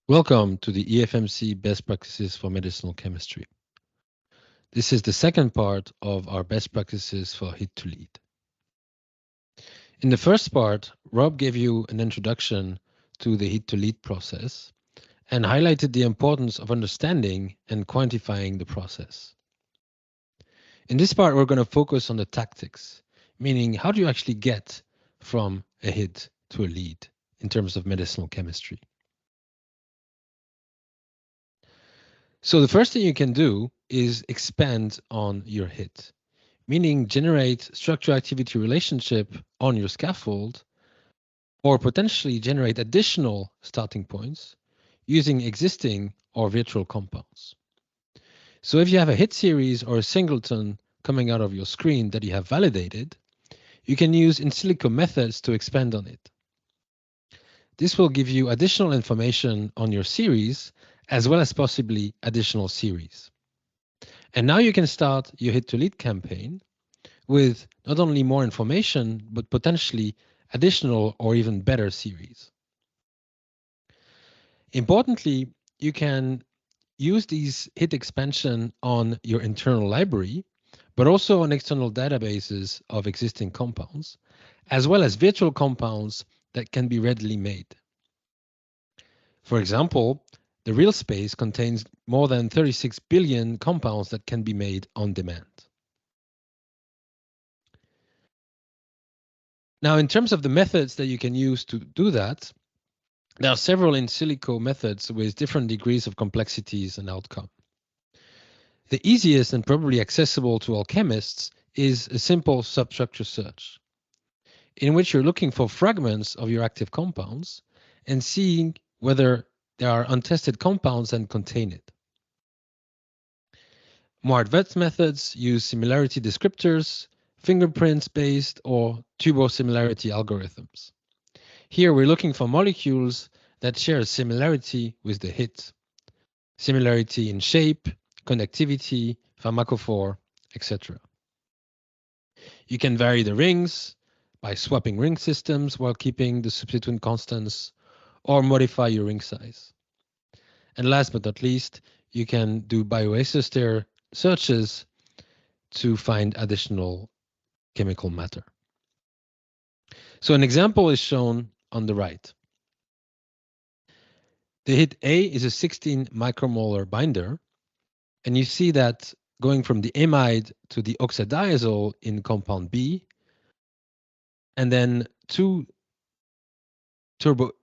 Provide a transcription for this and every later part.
Welcome to the EFMC Best Practices for Medicinal Chemistry. This is the second part of our best practices for hit to lead. In the first part, Rob gave you an introduction to the hit to lead process and highlighted the importance of understanding and quantifying the process. In this part, we're going to focus on the tactics, meaning how do you actually get from a hit to a lead in terms of medicinal chemistry. So the first thing you can do is expand on your hit, meaning generate structure-activity relationship on your scaffold, or potentially generate additional starting points using existing or virtual compounds. So if you have a hit series or a singleton coming out of your screen that you have validated, you can use in silico methods to expand on it. This will give you additional information on your series as well as possibly additional series. And now you can start your hit to lead campaign with not only more information, but potentially additional or even better series. Importantly, you can use these hit expansion on your internal library, but also on external databases of existing compounds, as well as virtual compounds that can be readily made. For example, the real space contains more than 36 billion compounds that can be made on demand. Now, in terms of the methods that you can use to do that, there are several in silico methods with different degrees of complexities and outcome. The easiest and probably accessible to all chemists is a simple substructure search, in which you're looking for fragments of your active compounds and seeing whether there are untested compounds that contain it. More advanced methods use similarity descriptors, fingerprints-based, or turbo-similarity algorithms. Here we're looking for molecules that share a similarity with the hit. Similarity in shape, conductivity, pharmacophore, etc. You can vary the rings by swapping ring systems while keeping the substituent constants, or modify your ring size. And last but not least, you can do bioactive searches to find additional chemical matter. So an example is shown on the right. The hit A is a 16 micromolar binder, and you see that going from the amide to the oxadiazole in compound B, and then two turbo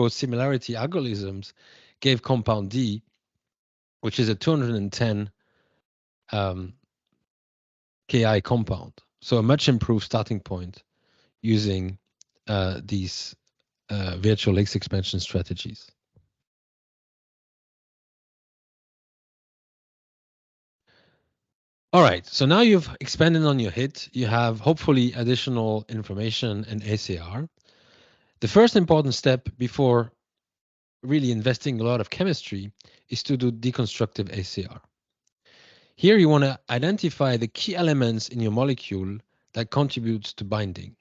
similarity algorithms gave compound D, which is a 210 Ki compound. So a much improved starting point using these virtual Higgs expansion strategies. All right, so now you've expanded on your hit. You have hopefully additional information and ACR. The first important step before really investing a lot of chemistry is to do deconstructive ACR. Here you want to identify the key elements in your molecule that contributes to binding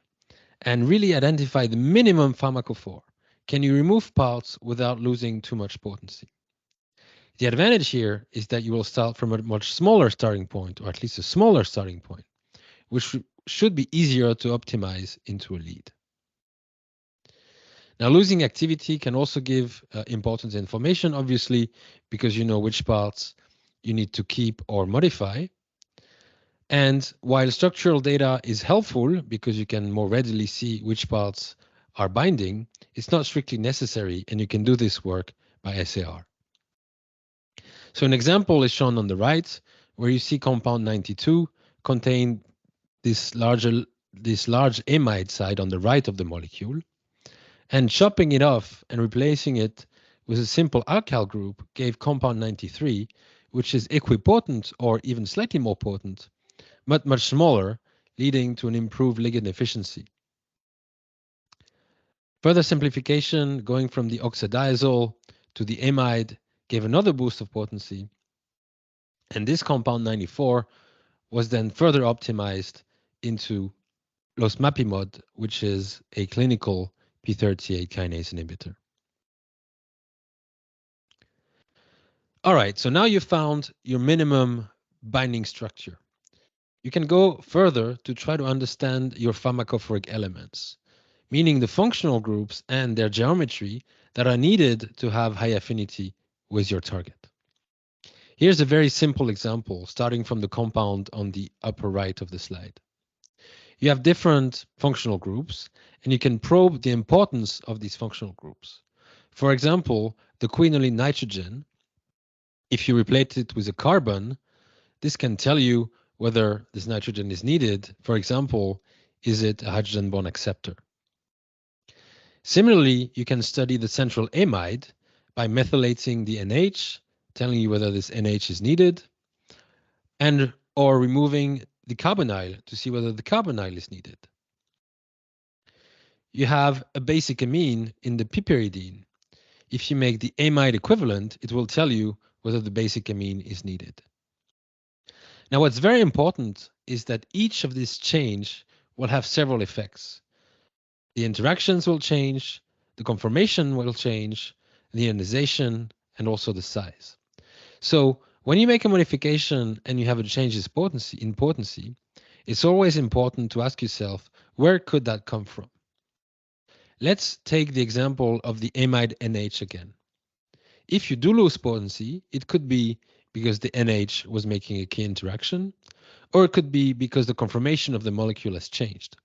and really identify the minimum pharmacophore. Can you remove parts without losing too much potency? The advantage here is that you will start from a much smaller starting point, or at least a smaller starting point, which should be easier to optimize into a lead. Now, losing activity can also give important information, obviously, because you know which parts you need to keep or modify. And while structural data is helpful because you can more readily see which parts are binding, it's not strictly necessary, and you can do this work by SAR. So an example is shown on the right, where you see compound 92 contain this large amide side on the right of the molecule, and chopping it off and replacing it with a simple alkyl group gave compound 93, which is equipotent or even slightly more potent, but much smaller, leading to an improved ligand efficiency. Further simplification, going from the oxadiazole to the amide, gave another boost of potency. And this compound 94 was then further optimized into losmapimod, which is a clinical p38 kinase inhibitor. All right, so now you found your minimum binding structure. You can go further to try to understand your pharmacophoric elements, meaning the functional groups and their geometry that are needed to have high affinity with your target. Here's a very simple example starting from the compound on the upper right of the slide. You have different functional groups, and you can probe the importance of these functional groups. For example, the quinoline nitrogen, if you replace it with a carbon, this can tell you whether this nitrogen is needed. For example, is it a hydrogen bond acceptor? Similarly, you can study the central amide by methylating the NH, telling you whether this NH is needed, and or removing the carbonyl to see whether the carbonyl is needed. You have a basic amine in the piperidine. If you make the amide equivalent, it will tell you whether the basic amine is needed. Now, what's very important is that each of these change will have several effects. The interactions will change, the conformation will change, the ionization, and also the size. So when you make a modification and you have a change in potency, it's always important to ask yourself, where could that come from? Let's take the example of the amide NH again. If you do lose potency, it could be because the NH was making a key interaction, or it could be because the conformation of the molecule has changed.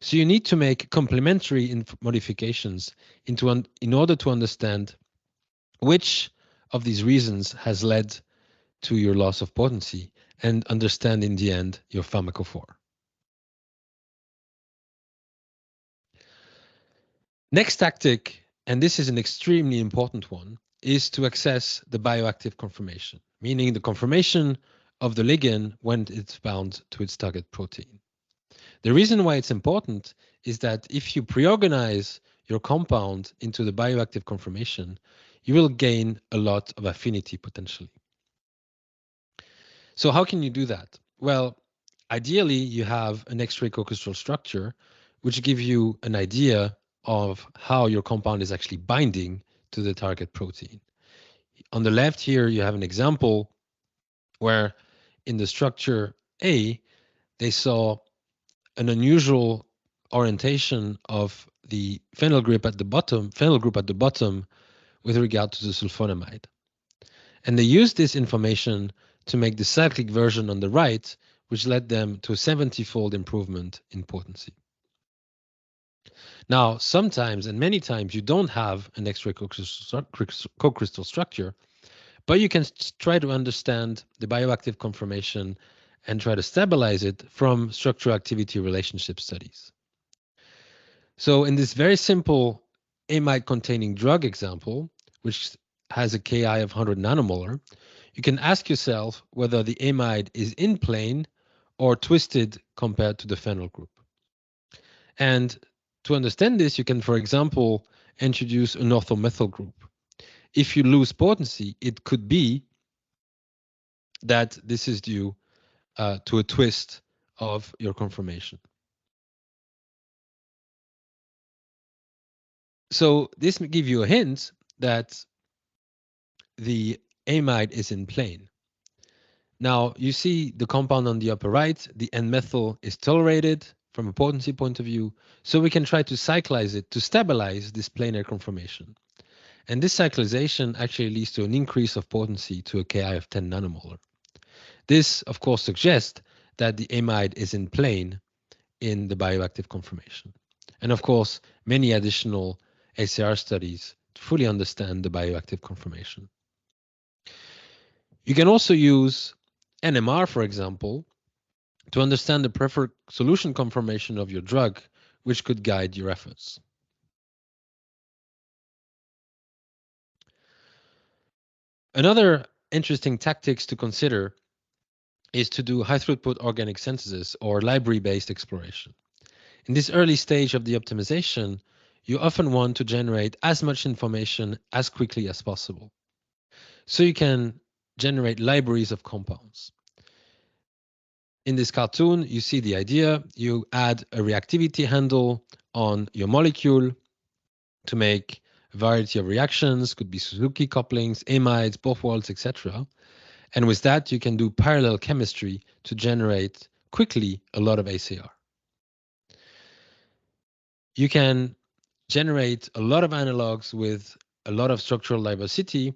So you need to make complementary modifications in order to understand which of these reasons has led to your loss of potency and understand in the end your pharmacophore. Next tactic, and this is an extremely important one, is to access the bioactive conformation, meaning the conformation of the ligand when it's bound to its target protein. The reason why it's important is that if you pre-organize your compound into the bioactive conformation, you will gain a lot of affinity potentially. So how can you do that? Well, ideally, you have an X-ray co-crystal structure, which gives you an idea of how your compound is actually binding to the target protein. On the left here, you have an example where in the structure A, they saw an unusual orientation of the phenyl group at the bottom with regard to the sulfonamide. And they used this information to make the cyclic version on the right, which led them to a 70-fold improvement in potency. Now, sometimes and many times you don't have an X-ray co-crystal structure, but you can try to understand the bioactive conformation and try to stabilize it from structure-activity relationship studies. So in this very simple amide-containing drug example, which has a Ki of 100 nanomolar, you can ask yourself whether the amide is in plane or twisted compared to the phenyl group. And to understand this, you can, for example, introduce an orthomethyl group. If you lose potency, it could be that this is due to a twist of your conformation. So this may give you a hint that the amide is in plane. Now you see the compound on the upper right, the N-methyl is tolerated from a potency point of view, so we can try to cyclize it to stabilize this planar conformation. And this cyclization actually leads to an increase of potency to a Ki of 10 nanomolar. This, of course, suggests that the amide is in plane in the bioactive conformation. And of course, many additional ACR studies to fully understand the bioactive conformation. You can also use NMR, for example, to understand the preferred solution conformation of your drug, which could guide your efforts. Another interesting tactics to consider is to do high throughput organic synthesis or library-based exploration. In this early stage of the optimization, you often want to generate as much information as quickly as possible. So you can generate libraries of compounds. In this cartoon, you see the idea. You add a reactivity handle on your molecule. to make a variety of reactions, could be Suzuki couplings, amides, Borthwolds, etc. And with that, you can do parallel chemistry to generate quickly a lot of ACR. You can generate a lot of analogs with a lot of structural diversity,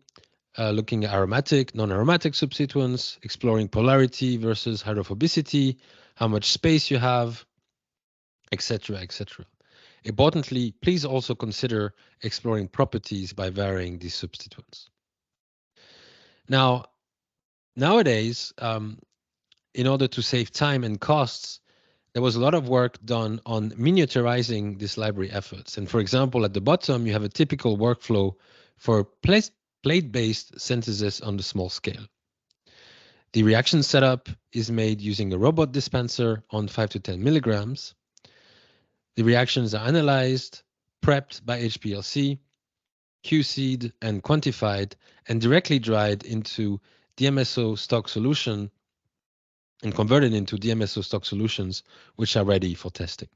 looking at aromatic, non-aromatic substituents, exploring polarity versus hydrophobicity, how much space you have, etc., etc. Importantly, please also consider exploring properties by varying these substituents. Now, nowadays, in order to save time and costs, there was a lot of work done on miniaturizing these library efforts. And for example, at the bottom, you have a typical workflow for plate-based synthesis on the small scale. The reaction setup is made using a robot dispenser on 5 to 10 milligrams. The reactions are analyzed, prepped by HPLC, QC'd and quantified, and directly dried into DMSO stock solution and converted into DMSO stock solutions, which are ready for testing.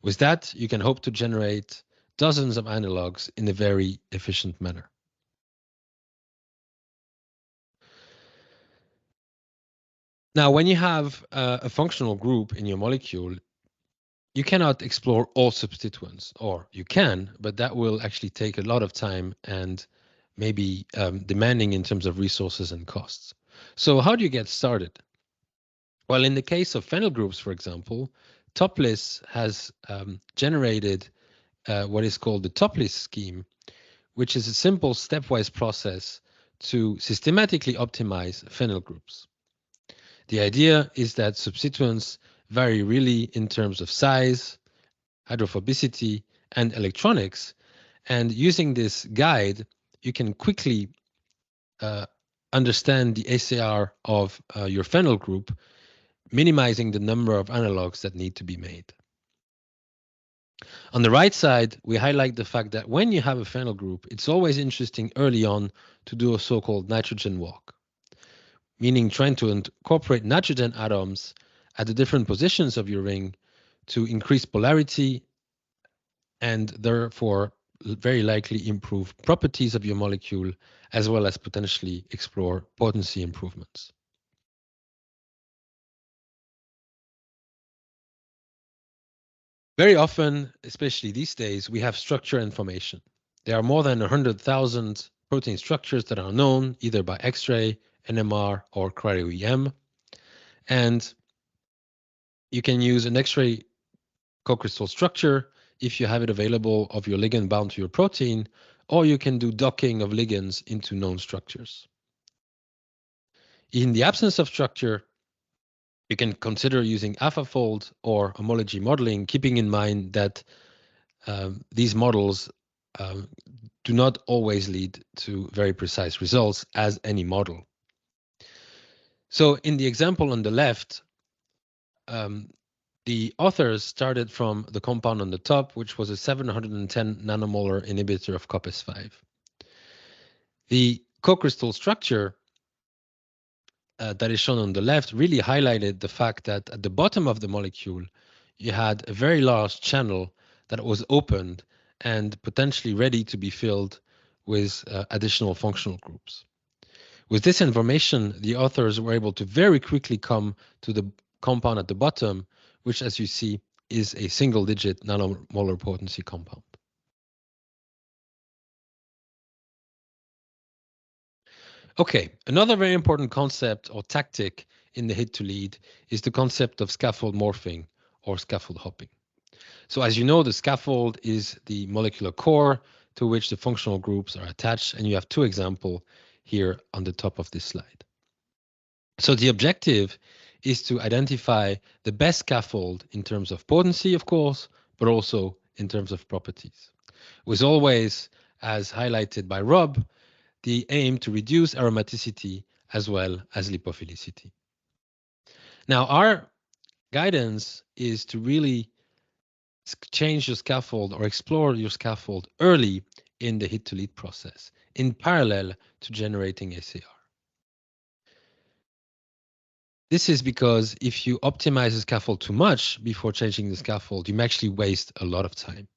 With that, you can hope to generate dozens of analogs in a very efficient manner. Now, when you have a functional group in your molecule, you cannot explore all substituents, or you can, but that will actually take a lot of time and maybe demanding in terms of resources and costs. So how do you get started? Well, in the case of phenyl groups, for example, Toplist has generated what is called the Toplist scheme, which is a simple stepwise process to systematically optimize phenyl groups. The idea is that substituents vary really in terms of size, hydrophobicity, and electronics. And using this guide, you can quickly understand the ACR of your phenyl group, minimizing the number of analogs that need to be made. On the right side, we highlight the fact that when you have a phenyl group, it's always interesting early on to do a so-called nitrogen walk, meaning trying to incorporate nitrogen atoms at the different positions of your ring to increase polarity and therefore very likely improve properties of your molecule, as well as potentially explore potency improvements. Very often, especially these days, we have structure information. There are more than 100,000 protein structures that are known either by X-ray, NMR, or cryo-EM. And you can use an X-ray co-crystal structure if you have it available of your ligand bound to your protein, or you can do docking of ligands into known structures. In the absence of structure, you can consider using AlphaFold or homology modeling, keeping in mind that these models do not always lead to very precise results as any model. So in the example on the left, the authors started from the compound on the top, which was a 710 nanomolar inhibitor of COPS5. The co-crystal structure that is shown on the left really highlighted the fact that at the bottom of the molecule, you had a very large channel that was opened and potentially ready to be filled with additional functional groups. With this information, the authors were able to very quickly come to the compound at the bottom, which, as you see, is a single-digit nanomolar potency compound. Okay, another very important concept or tactic in the hit to lead is the concept of scaffold morphing or scaffold hopping. So as you know, the scaffold is the molecular core to which the functional groups are attached, and you have two examples here on the top of this slide. So the objective is to identify the best scaffold in terms of potency, of course, but also in terms of properties. With always, as highlighted by Rob, the aim to reduce aromaticity as well as lipophilicity. Now, our guidance is to really change your scaffold or explore your scaffold early in the hit to lead process, in parallel to generating ACR. This is because if you optimize the scaffold too much before changing the scaffold, you may actually waste a lot of time.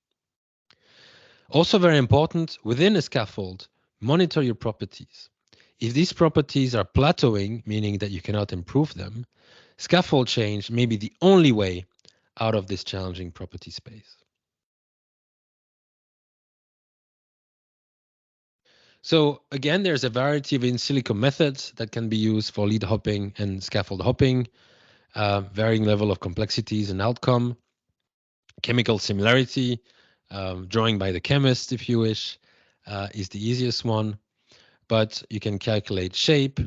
Also very important, within a scaffold, monitor your properties. If these properties are plateauing, meaning that you cannot improve them, scaffold change may be the only way out of this challenging property space. So again, there's a variety of in silico methods that can be used for lead hopping and scaffold hopping, varying level of complexities and outcome. Chemical similarity, drawing by the chemist if you wish, is the easiest one. But you can calculate shape,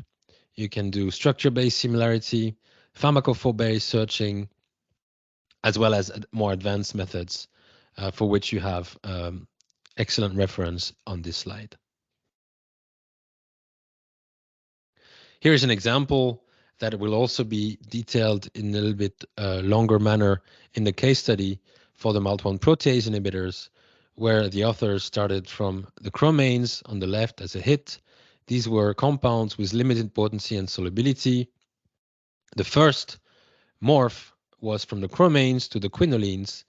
you can do structure-based similarity, pharmacophore-based searching, as well as more advanced methods for which you have excellent reference on this slide. Here's an example that will also be detailed in a little bit longer manner in the case study for the MALT1 protease inhibitors, where the authors started from the chromains on the left as a hit. These were compounds with limited potency and solubility. The first morph was from the chromains to the quinolines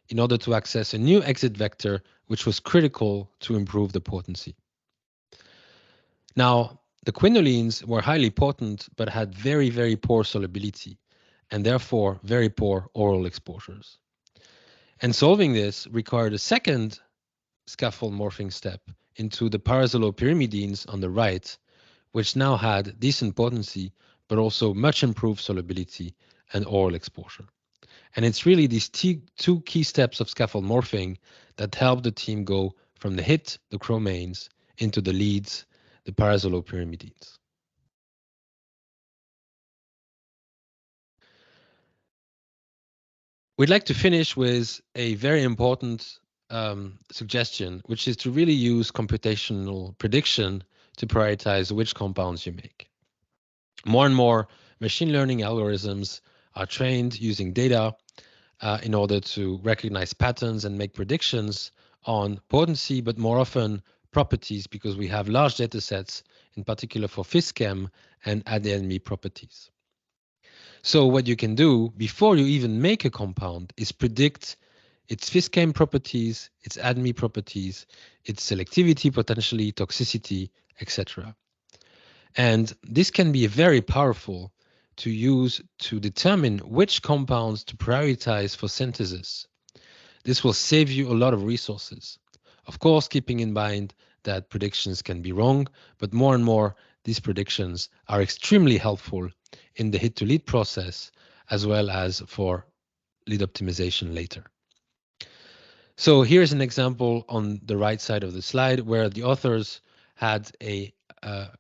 in order to access a new exit vector, which was critical to improve the potency. Now, the quinolines were highly potent, but had very, very poor solubility, and therefore very poor oral exposures. And solving this required a second scaffold morphing step into the parazolopyrimidines on the right, which now had decent potency, but also much improved solubility and oral exposure. And it's really these two key steps of scaffold morphing that help the team go from the hit, the chromains, into the leads, the parazolopyrimidines. We'd like to finish with a very important suggestion, which is to really use computational prediction to prioritize which compounds you make. More and more machine learning algorithms are trained using data in order to recognize patterns and make predictions on potency, but more often properties, because we have large data sets, in particular for FISChem and ADME properties. So what you can do before you even make a compound is predict its FISChem properties, its ADME properties, its selectivity, potentially toxicity, etc. And this can be very powerful to use to determine which compounds to prioritize for synthesis. This will save you a lot of resources. Of course, keeping in mind that predictions can be wrong, but more and more these predictions are extremely helpful in the hit-to-lead process, as well as for lead optimization later. So here's an example on the right side of the slide where the authors had a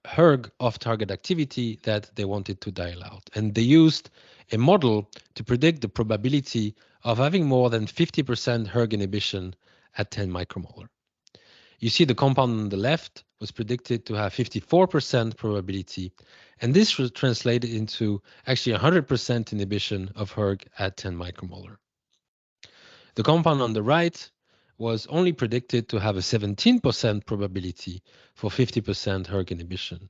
hERG off-target activity that they wanted to dial out. And they used a model to predict the probability of having more than 50% hERG inhibition at 10 micromolar. You see the compound on the left was predicted to have 54% probability, and this was translated into actually 100% inhibition of hERG at 10 micromolar. The compound on the right was only predicted to have a 17% probability for 50% hERG inhibition.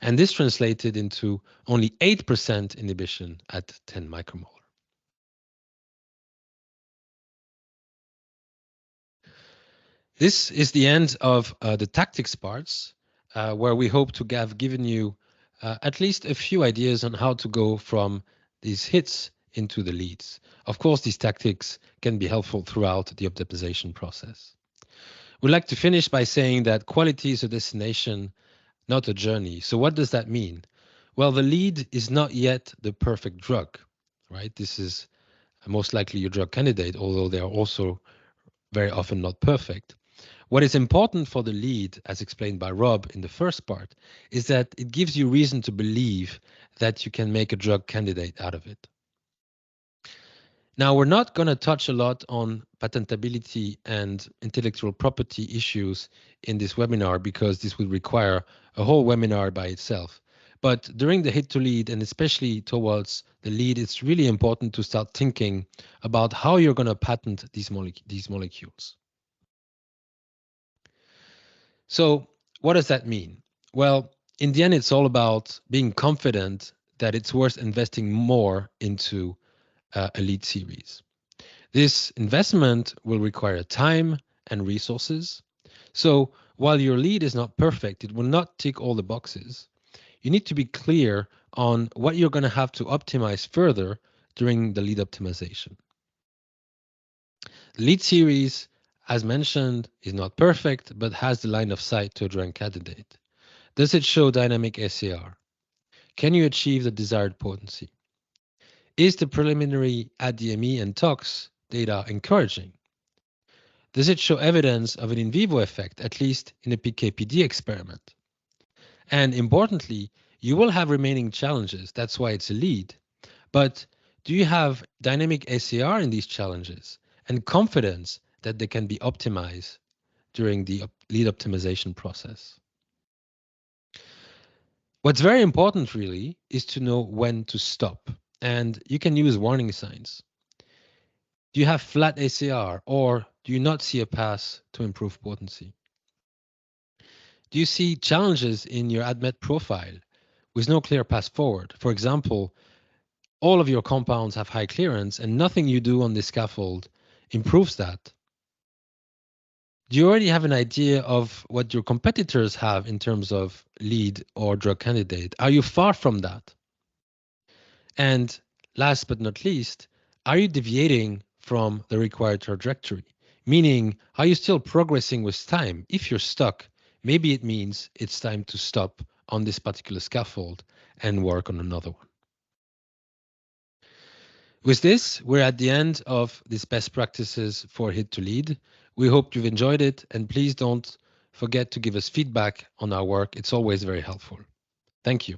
And this translated into only 8% inhibition at 10 micromolar. This is the end of the tactics parts, where we hope to have given you at least a few ideas on how to go from these hits into the leads. Of course, these tactics can be helpful throughout the optimization process. We'd like to finish by saying that quality is a destination, not a journey. So what does that mean? Well, the lead is not yet the perfect drug, right? This is most likely your drug candidate, although they are also very often not perfect. What is important for the lead, as explained by Rob in the first part, is that it gives you reason to believe that you can make a drug candidate out of it. Now, we're not going to touch a lot on patentability and intellectual property issues in this webinar because this would require a whole webinar by itself. But during the hit to lead, and especially towards the lead, it's really important to start thinking about how you're going to patent these molecules. So what does that mean? Well, in the end, it's all about being confident that it's worth investing more into a lead series. This investment will require time and resources. So while your lead is not perfect, it will not tick all the boxes. You need to be clear on what you're going to have to optimize further during the lead optimization. Lead series, as mentioned, is not perfect, but has the line of sight to a drug candidate. Does it show dynamic ACR? Can you achieve the desired potency? Is the preliminary ADME and tox data encouraging? Does it show evidence of an in vivo effect, at least in a PKPD experiment? And importantly, you will have remaining challenges. That's why it's a lead. But do you have dynamic ACR in these challenges and confidence that they can be optimized during the lead optimization process? What's very important really is to know when to stop. And you can use warning signs. Do you have flat ACR or do you not see a path to improve potency? Do you see challenges in your ADMET profile with no clear path forward? For example, all of your compounds have high clearance and nothing you do on the scaffold improves that. Do you already have an idea of what your competitors have in terms of lead or drug candidate? Are you far from that? And last but not least, are you deviating from the required trajectory? Meaning, are you still progressing with time? If you're stuck, maybe it means it's time to stop on this particular scaffold and work on another one. With this, we're at the end of this best practices for Hit to Lead. We hope you've enjoyed it, and please don't forget to give us feedback on our work. It's always very helpful. Thank you.